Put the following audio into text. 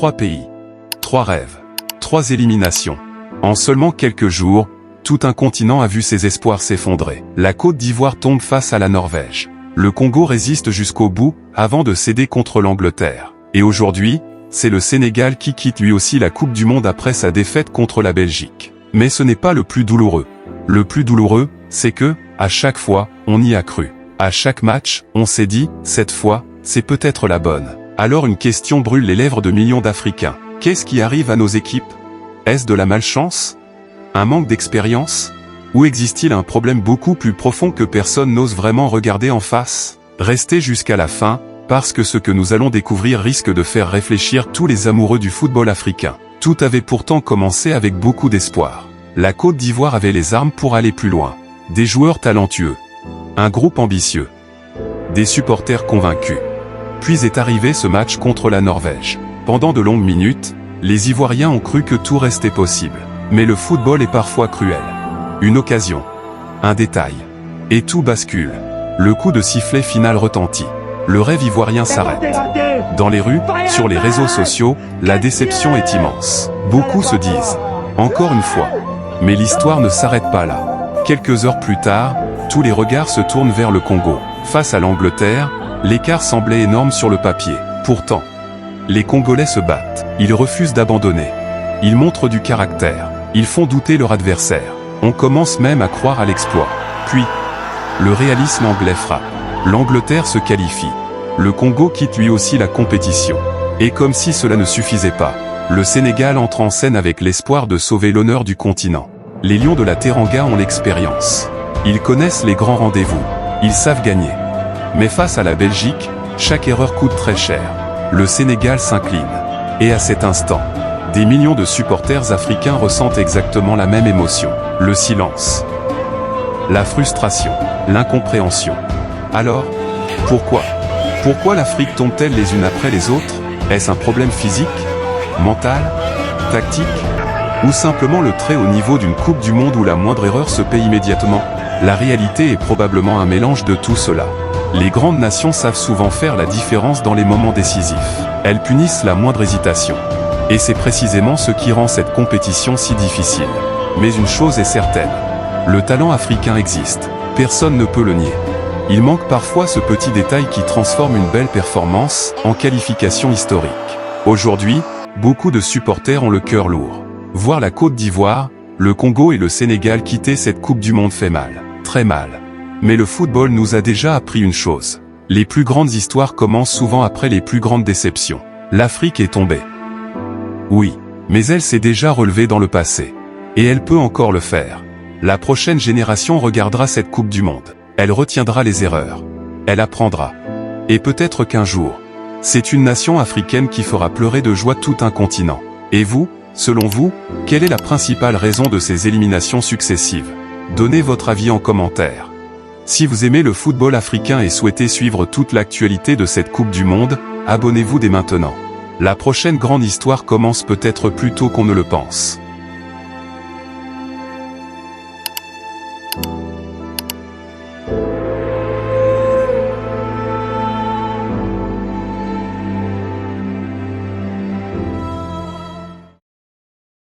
3 pays, 3 rêves, 3 éliminations. En seulement quelques jours, tout un continent a vu ses espoirs s'effondrer. La Côte d'Ivoire tombe face à la Norvège. Le Congo résiste jusqu'au bout, avant de céder contre l'Angleterre. Et aujourd'hui, c'est le Sénégal qui quitte lui aussi la Coupe du Monde après sa défaite contre la Belgique. Mais ce n'est pas le plus douloureux. Le plus douloureux, c'est que, à chaque fois, on y a cru. À chaque match, on s'est dit, cette fois, c'est peut-être la bonne. Alors une question brûle les lèvres de millions d'Africains. Qu'est-ce qui arrive à nos équipes? Est-ce de la malchance? Un manque d'expérience? Ou existe-t-il un problème beaucoup plus profond que personne n'ose vraiment regarder en face? Restez jusqu'à la fin, parce que ce que nous allons découvrir risque de faire réfléchir tous les amoureux du football africain. Tout avait pourtant commencé avec beaucoup d'espoir. La Côte d'Ivoire avait les armes pour aller plus loin. Des joueurs talentueux. Un groupe ambitieux. Des supporters convaincus. Puis est arrivé ce match contre la Norvège. Pendant de longues minutes, les Ivoiriens ont cru que tout restait possible. Mais le football est parfois cruel. Une occasion. Un détail. Et tout bascule. Le coup de sifflet final retentit. Le rêve ivoirien s'arrête. Dans les rues, sur les réseaux sociaux, la déception est immense. Beaucoup se disent « Encore une fois ». Mais l'histoire ne s'arrête pas là. Quelques heures plus tard, tous les regards se tournent vers le Congo. Face à l'Angleterre, l'écart semblait énorme sur le papier. Pourtant, les Congolais se battent. Ils refusent d'abandonner. Ils montrent du caractère. Ils font douter leur adversaire. On commence même à croire à l'exploit. Puis, le réalisme anglais frappe. L'Angleterre se qualifie. Le Congo quitte lui aussi la compétition. Et comme si cela ne suffisait pas, le Sénégal entre en scène avec l'espoir de sauver l'honneur du continent. Les Lions de la Teranga ont l'expérience. Ils connaissent les grands rendez-vous. Ils savent gagner. Mais face à la Belgique, chaque erreur coûte très cher. Le Sénégal s'incline. Et à cet instant, des millions de supporters africains ressentent exactement la même émotion. Le silence. La frustration. L'incompréhension. Alors, pourquoi? Pourquoi l'Afrique tombe-t-elle les unes après les autres? Est-ce un problème physique? Mental? Tactique? Ou simplement le très haut niveau d'une Coupe du Monde où la moindre erreur se paie immédiatement? La réalité est probablement un mélange de tout cela. Les grandes nations savent souvent faire la différence dans les moments décisifs. Elles punissent la moindre hésitation. Et c'est précisément ce qui rend cette compétition si difficile. Mais une chose est certaine. Le talent africain existe. Personne ne peut le nier. Il manque parfois ce petit détail qui transforme une belle performance en qualification historique. Aujourd'hui, beaucoup de supporters ont le cœur lourd. Voir la Côte d'Ivoire, le Congo et le Sénégal quitter cette Coupe du Monde fait mal. Très mal. Mais le football nous a déjà appris une chose. Les plus grandes histoires commencent souvent après les plus grandes déceptions. L'Afrique est tombée. Oui, mais elle s'est déjà relevée dans le passé. Et elle peut encore le faire. La prochaine génération regardera cette Coupe du Monde. Elle retiendra les erreurs. Elle apprendra. Et peut-être qu'un jour, c'est une nation africaine qui fera pleurer de joie tout un continent. Et vous, selon vous, quelle est la principale raison de ces éliminations successives? Donnez votre avis en commentaire. Si vous aimez le football africain et souhaitez suivre toute l'actualité de cette Coupe du Monde, abonnez-vous dès maintenant. La prochaine grande histoire commence peut-être plus tôt qu'on ne le pense.